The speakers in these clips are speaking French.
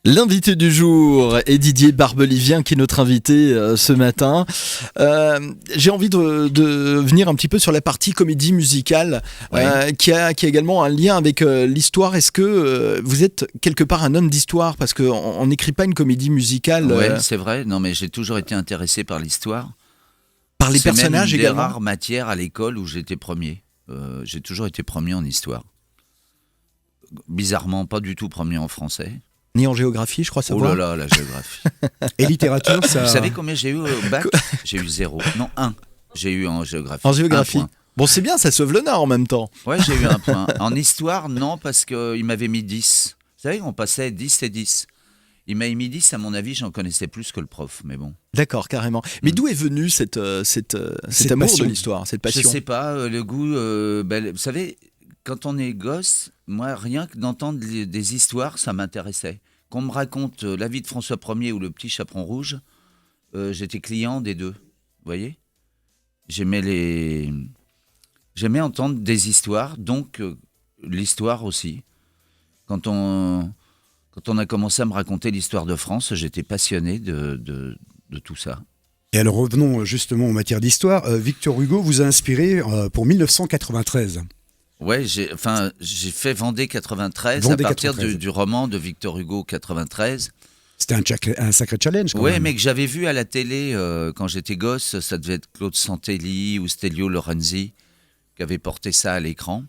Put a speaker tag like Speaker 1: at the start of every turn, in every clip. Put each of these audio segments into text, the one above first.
Speaker 1: L'invité du jour est Didier Barbelivien qui est notre invité ce matin. J'ai envie de venir un petit peu sur la partie comédie musicale
Speaker 2: Oui,
Speaker 1: qui a également un lien avec l'histoire. Est-ce que vous êtes quelque part un homme d'histoire? Parce qu'on n'écrit pas une comédie musicale
Speaker 2: ouais, c'est vrai. Non, mais j'ai toujours été intéressé par l'histoire.
Speaker 1: par les
Speaker 2: C'est même une
Speaker 1: personnages
Speaker 2: des
Speaker 1: également?
Speaker 2: rares matières à l'école où j'étais premier. J'ai toujours été premier en histoire. Bizarrement, pas du tout premier en français.
Speaker 1: Ni en géographie, je crois
Speaker 2: Oh là
Speaker 1: savoir.
Speaker 2: là, la géographie.
Speaker 3: Et littérature,
Speaker 2: Vous
Speaker 3: ça.
Speaker 2: savez combien j'ai eu au bac? J'ai eu 0. Non, 1. J'ai eu en géographie.
Speaker 1: En
Speaker 2: Un
Speaker 1: géographie.
Speaker 2: point.
Speaker 1: Bon, c'est bien, ça sauve l'honneur en même temps.
Speaker 2: Ouais, j'ai eu un point. En histoire, non, parce qu'il m'avait mis 10. Vous savez, on passait 10 et 10. Il m'a mis 10, à mon avis, j'en connaissais plus que le prof, mais bon.
Speaker 1: D'accord, carrément. Mais d'où est venu cet amour
Speaker 3: passion.
Speaker 1: de l'histoire, cette
Speaker 2: Je
Speaker 1: passion?
Speaker 2: sais pas, le goût. Vous savez, quand on est gosse, moi, rien que d'entendre des histoires, ça m'intéressait. Qu'on me raconte la vie de François Ier ou le petit chaperon rouge, j'étais client des deux. Vous voyez. J'aimais les, J'aimais entendre des histoires, donc l'histoire aussi. Quand on, Quand on a commencé à me raconter l'histoire de France, j'étais passionné de tout ça.
Speaker 3: Et alors revenons justement en matière d'histoire. Victor Hugo vous a inspiré pour 1993.
Speaker 2: Ouais, j'ai fait Vendée 93
Speaker 3: Vendée
Speaker 2: à partir
Speaker 3: 93.
Speaker 2: du roman de Victor Hugo 93.
Speaker 3: C'était un sacré challenge quand
Speaker 2: Ouais,
Speaker 3: même.
Speaker 2: mais que j'avais vu à la télé quand j'étais gosse, ça devait être Claude Santelli ou Stelio Lorenzi qui avait porté ça à l'écran.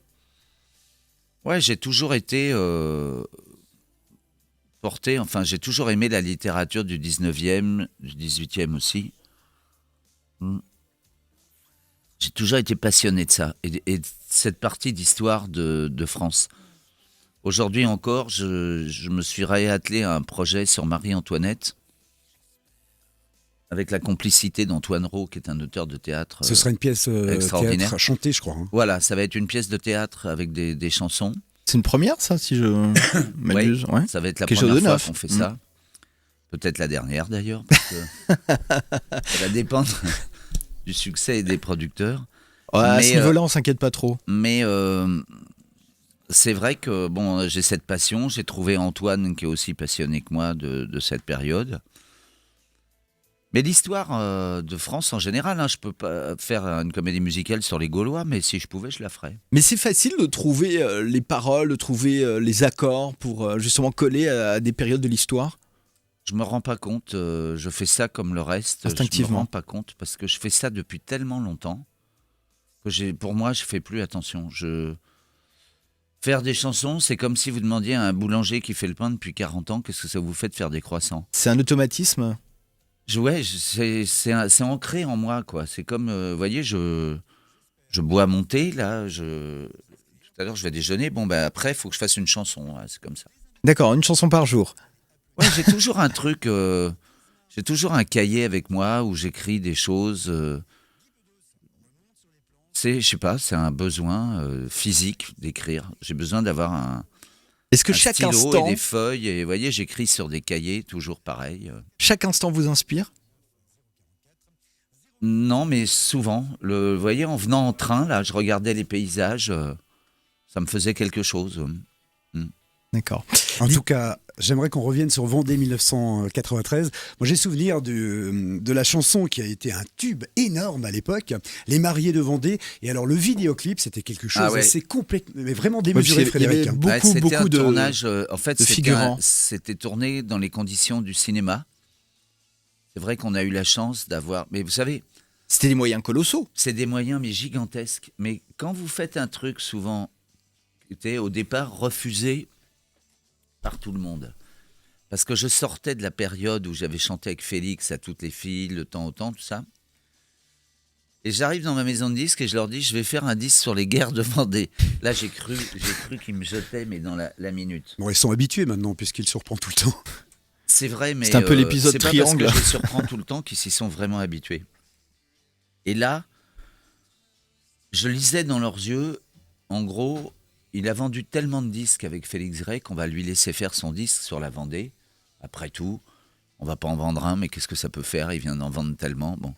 Speaker 2: Ouais, j'ai toujours été porté, enfin j'ai toujours aimé la littérature du 19e, du 18e aussi. Mm. J'ai toujours été passionné de ça et de cette partie d'histoire de France. Aujourd'hui encore, je me suis réattelé à un projet sur Marie-Antoinette avec la complicité d'Antoine Rau, qui est un auteur de théâtre
Speaker 3: Ce sera une pièce
Speaker 2: extraordinaire.
Speaker 3: théâtre chantée, je crois. Hein.
Speaker 2: Voilà, ça va être une pièce de théâtre avec des chansons.
Speaker 1: C'est une première, ça, si je m'abuse. Ouais.
Speaker 2: Ça va être la
Speaker 1: Quelque chose
Speaker 2: première
Speaker 1: de
Speaker 2: fois
Speaker 1: neuf.
Speaker 2: qu'on fait ça. Peut-être la dernière d'ailleurs, parce que ça va dépendre du succès et des producteurs.
Speaker 1: Ouais, à ce
Speaker 2: Mais,
Speaker 1: niveau-là, on s'inquiète pas trop.
Speaker 2: Mais c'est vrai que bon, j'ai cette passion. J'ai trouvé Antoine qui est aussi passionné que moi de cette période. Mais l'histoire de France en général, hein, je peux pas faire une comédie musicale sur les Gaulois, mais si je pouvais, je la ferais.
Speaker 1: Mais c'est facile de trouver les paroles, de trouver les accords pour justement coller à des périodes de l'histoire.
Speaker 2: Je me rends pas compte. Je fais ça comme le reste. Je me
Speaker 1: Instinctivement.
Speaker 2: rends pas compte parce que je fais ça depuis tellement longtemps que pour moi, je fais plus attention. Faire des chansons, c'est comme si vous demandiez à un boulanger qui fait le pain depuis 40 ans, qu'est-ce que ça vous fait de faire des croissants?
Speaker 1: C'est un automatisme.
Speaker 2: Ouais, c'est ancré en moi, quoi. C'est comme, vous voyez, je bois mon thé, là, tout à l'heure, je vais déjeuner. Bon, ben après, il faut que je fasse une chanson, ouais, c'est comme ça.
Speaker 1: D'accord, une chanson par jour.
Speaker 2: Ouais, j'ai toujours un truc, j'ai toujours un cahier avec moi où j'écris des choses. Je sais pas, c'est un besoin physique d'écrire. J'ai besoin d'avoir
Speaker 1: Est-ce que
Speaker 2: un
Speaker 1: chaque
Speaker 2: stylo
Speaker 1: instant,
Speaker 2: et des feuilles. Et vous voyez, j'écris sur des cahiers, toujours pareil.
Speaker 1: chaque instant vous inspire?
Speaker 2: Non, mais souvent. Vous voyez, en venant en train, là, je regardais les paysages. Ça me faisait quelque chose.
Speaker 1: D'accord.
Speaker 3: En tout cas, j'aimerais qu'on revienne sur Vendée 1993. Moi, j'ai souvenir de la chanson qui a été un tube énorme à l'époque, Les Mariés de Vendée. Et alors, le vidéoclip, c'était quelque chose
Speaker 2: Ah ouais.
Speaker 3: assez complètement, mais vraiment
Speaker 1: puis
Speaker 3: démesuré,
Speaker 1: il y avait
Speaker 3: Frédéric. Hein.
Speaker 1: beaucoup,
Speaker 2: C'était un
Speaker 1: beaucoup de
Speaker 2: tournage. En fait,
Speaker 1: de figurants.
Speaker 2: c'était tourné dans les conditions du cinéma. C'est vrai qu'on a eu la chance d'avoir. Mais vous savez,
Speaker 1: C'était des moyens colossaux.
Speaker 2: c'est des moyens mais gigantesques. Mais quand vous faites un truc, souvent, qui était au départ refusé par tout le monde. Parce que je sortais de la période où j'avais chanté avec Félix à toutes les filles, le temps au temps, tout ça. Et j'arrive dans ma maison de disques et je leur dis, je vais faire un disque sur les guerres de Vendée. Là, j'ai cru qu'ils me jetaient, mais dans la minute.
Speaker 3: Bon, ils sont habitués maintenant, puisqu'il surprend tout le temps.
Speaker 2: C'est vrai, mais
Speaker 1: C'est un peu l'épisode
Speaker 2: c'est
Speaker 1: triangle.
Speaker 2: pas parce que je les surprends tout le temps qu'ils s'y sont vraiment habitués. Et là, je lisais dans leurs yeux, en gros, il a vendu tellement de disques avec Félix Gray qu'on va lui laisser faire son disque sur la Vendée. Après tout, on va pas en vendre un, mais qu'est-ce que ça peut faire? Il vient d'en vendre tellement. Bon,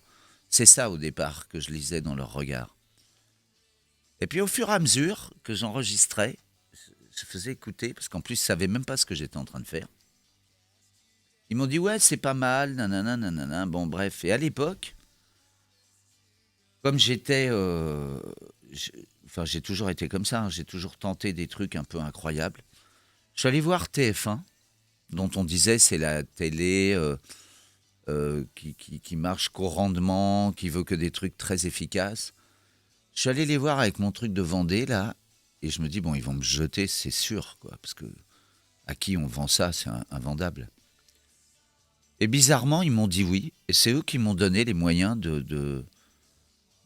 Speaker 2: c'est ça au départ que je lisais dans leur regard. Et puis au fur et à mesure que j'enregistrais, je faisais écouter, parce qu'en plus, ils ne savaient même pas ce que j'étais en train de faire. Ils m'ont dit ouais, c'est pas mal, nanana, nanana. Bon, bref. Et à l'époque, comme j'ai toujours été comme ça, hein, j'ai toujours tenté des trucs un peu incroyables. Je suis allé voir TF1, dont on disait c'est la télé qui marche qu'au rendement, qui veut que des trucs très efficaces. Je suis allé les voir avec mon truc de Vendée, là, et je me dis, bon, ils vont me jeter, c'est sûr, quoi, parce que à qui on vend ça, c'est invendable. Et bizarrement, ils m'ont dit oui, et c'est eux qui m'ont donné les moyens de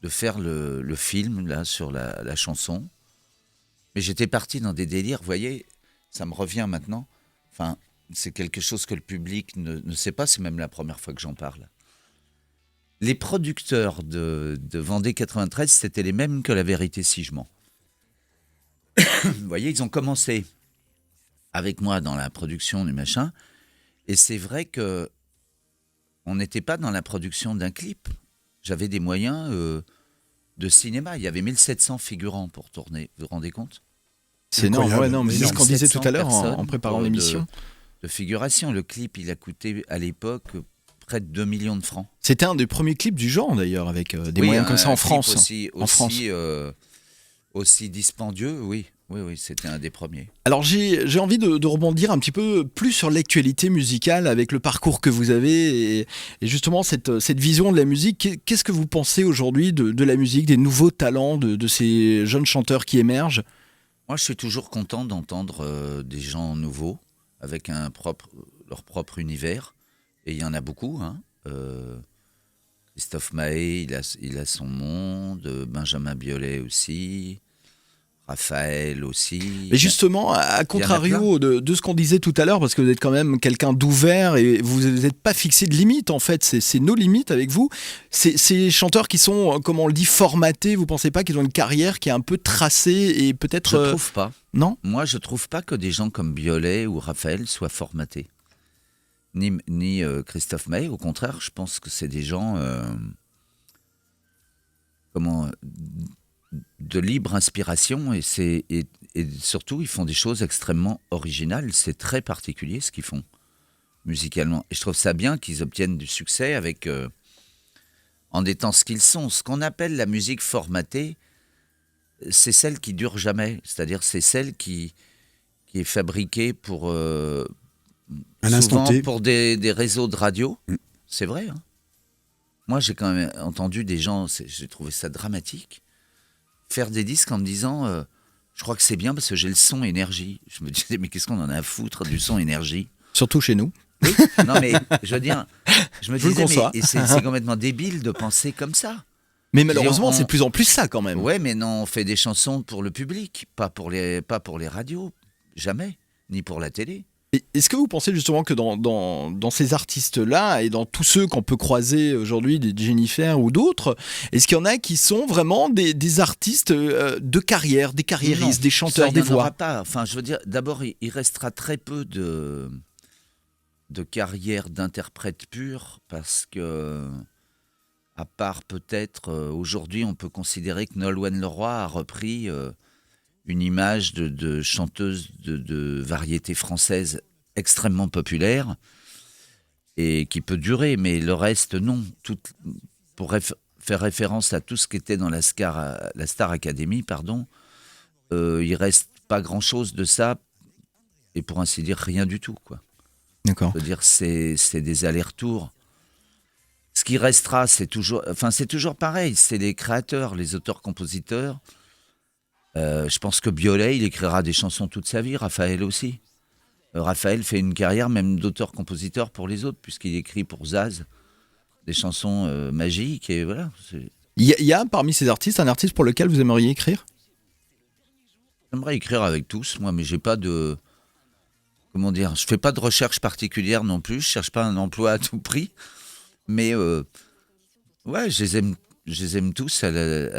Speaker 2: faire le film, là, sur la chanson. Mais j'étais parti dans des délires, vous voyez, ça me revient maintenant. Enfin, c'est quelque chose que le public ne sait pas, c'est même la première fois que j'en parle. Les producteurs de Vendée 93, c'était les mêmes que La Vérité si je mens. Vous voyez, ils ont commencé avec moi dans la production du machin, et c'est vrai que on n'était pas dans la production d'un clip. J'avais des moyens de cinéma. Il y avait 1700 figurants pour tourner, vous vous rendez compte ?
Speaker 1: C'est énorme,
Speaker 3: Incroyable.
Speaker 1: ouais, non, mais c'est ce qu'on disait tout à l'heure en
Speaker 2: 700
Speaker 1: préparant
Speaker 2: personnes,
Speaker 1: l'émission.
Speaker 2: de figuration. Le clip, il a coûté à l'époque près de 2 millions de francs.
Speaker 1: C'était un des premiers clips du genre d'ailleurs, avec des
Speaker 2: Oui,
Speaker 1: moyens comme ça en
Speaker 2: clip
Speaker 1: France.
Speaker 2: aussi dispendieux, oui. Oui, c'était un des premiers.
Speaker 1: Alors j'ai envie de rebondir un petit peu plus sur l'actualité musicale avec le parcours que vous avez et justement cette vision de la musique. Qu'est-ce que vous pensez aujourd'hui de la musique, des nouveaux talents, de ces jeunes chanteurs qui émergent ?
Speaker 2: Moi, je suis toujours content d'entendre des gens nouveaux avec leur propre univers. Et il y en a beaucoup. Hein. Christophe Maé, il a son monde. Benjamin Biolay aussi. Raphaël aussi.
Speaker 1: Mais justement, à contrario de ce qu'on disait tout à l'heure, parce que vous êtes quand même quelqu'un d'ouvert et vous n'êtes pas fixé de limites, en fait, c'est nos limites avec vous. Ces chanteurs qui sont, comme on le dit, formatés, vous pensez pas qu'ils ont une carrière qui est un peu tracée et peut-être...
Speaker 2: Je trouve pas.
Speaker 1: Non ?
Speaker 2: Moi, je trouve pas que des gens comme Biolay ou Raphaël soient formatés. Ni Christophe Maé. Au contraire, je pense que c'est des gens... de libre inspiration et surtout ils font des choses extrêmement originales. C'est très particulier ce qu'ils font musicalement. Et je trouve ça bien qu'ils obtiennent du succès avec en étant ce qu'ils sont. Ce qu'on appelle la musique formatée, c'est celle qui dure jamais. C'est-à-dire c'est celle qui est fabriquée pour
Speaker 3: Un instant
Speaker 2: souvent
Speaker 3: T.
Speaker 2: pour des réseaux de radio. C'est vrai. Hein. Moi, j'ai quand même entendu des gens. J'ai trouvé ça dramatique. Faire des disques en me disant je crois que c'est bien parce que j'ai le son énergie. Je me disais mais qu'est-ce qu'on en a à foutre du son énergie ?
Speaker 1: Surtout chez nous.
Speaker 2: Oui. Non mais je veux dire, je me disais mais c'est complètement débile de penser comme ça.
Speaker 1: Mais malheureusement, c'est de plus en plus ça quand même.
Speaker 2: Ouais, mais non, on fait des chansons pour le public, pas pour les radios, jamais, ni pour la télé.
Speaker 1: Est-ce que vous pensez justement que dans ces artistes-là et dans tous ceux qu'on peut croiser aujourd'hui, des Jennifer ou d'autres, est-ce qu'il y en a qui sont vraiment des artistes de carrière, des carriéristes, des chanteurs, des voix ?
Speaker 2: Il n'y en aura pas. Enfin, je veux dire, d'abord, il restera très peu de carrière d'interprète pur parce que, à part peut-être, aujourd'hui, on peut considérer que Nolwenn Leroy a repris... une image de chanteuse de variété française extrêmement populaire et qui peut durer, mais le reste, non. Pour faire référence à tout ce qui était dans la Star Academy, pardon, il reste pas grand-chose de ça, et pour ainsi dire, rien du tout, quoi.
Speaker 1: D'accord.
Speaker 2: Je veux dire, c'est des allers-retours. Ce qui restera, c'est toujours pareil, c'est les créateurs, les auteurs-compositeurs. Je pense que Biolay, il écrira des chansons toute sa vie, Raphaël aussi. Raphaël fait une carrière même d'auteur-compositeur pour les autres, puisqu'il écrit pour Zaz des chansons magiques, et voilà.
Speaker 1: Il y a parmi ces artistes un artiste pour lequel vous aimeriez écrire ?
Speaker 2: J'aimerais écrire avec tous, moi, mais j'ai pas de... Comment dire ? Je fais pas de recherche particulière non plus, je cherche pas un emploi à tout prix, mais ouais, je les aime tous à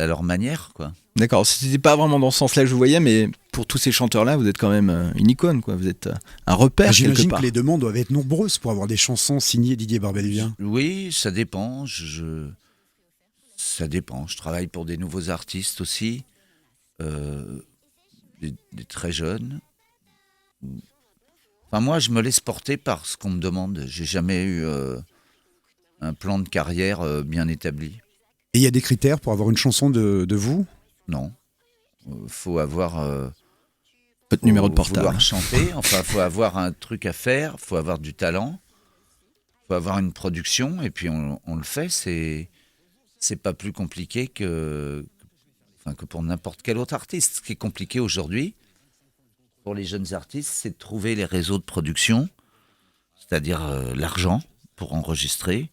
Speaker 2: leur manière, quoi.
Speaker 1: D'accord, c'était pas vraiment dans ce sens-là que je vous voyais, mais pour tous ces chanteurs-là, vous êtes quand même une icône, quoi. Vous êtes un repère quelque
Speaker 3: J'imagine
Speaker 1: part.
Speaker 3: que les demandes doivent être nombreuses pour avoir des chansons signées Didier Barbelivien.
Speaker 2: Oui, ça dépend. Ça dépend. Je travaille pour des nouveaux artistes aussi, des très jeunes. Enfin, moi, je me laisse porter par ce qu'on me demande. J'ai jamais eu un plan de carrière bien établi.
Speaker 3: Et il y a des critères pour avoir une chanson de vous?
Speaker 2: Non. Faut avoir...
Speaker 1: Votre numéro de portable.
Speaker 2: Vouloir chanter, enfin, faut avoir un truc à faire, faut avoir du talent, faut avoir une production, et puis on le fait. C'est pas plus compliqué que pour n'importe quel autre artiste. Ce qui est compliqué aujourd'hui, pour les jeunes artistes, c'est de trouver les réseaux de production, c'est-à-dire l'argent pour enregistrer,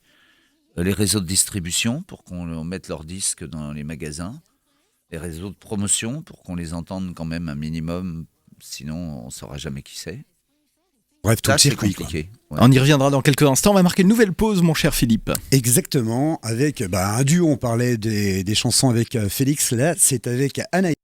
Speaker 2: les réseaux de distribution pour qu'on mette leurs disques dans les magasins, les réseaux de promotion pour qu'on les entende quand même un minimum. Sinon, on ne saura jamais qui c'est.
Speaker 3: Bref, tout
Speaker 2: Ça,
Speaker 3: le
Speaker 2: c'est
Speaker 3: circuit.
Speaker 2: compliqué. Ouais.
Speaker 1: On y reviendra dans quelques instants. On va marquer une nouvelle pause, mon cher Philippe.
Speaker 3: Exactement, avec un duo. On parlait des chansons avec Félix. Là, c'est avec Anaïs.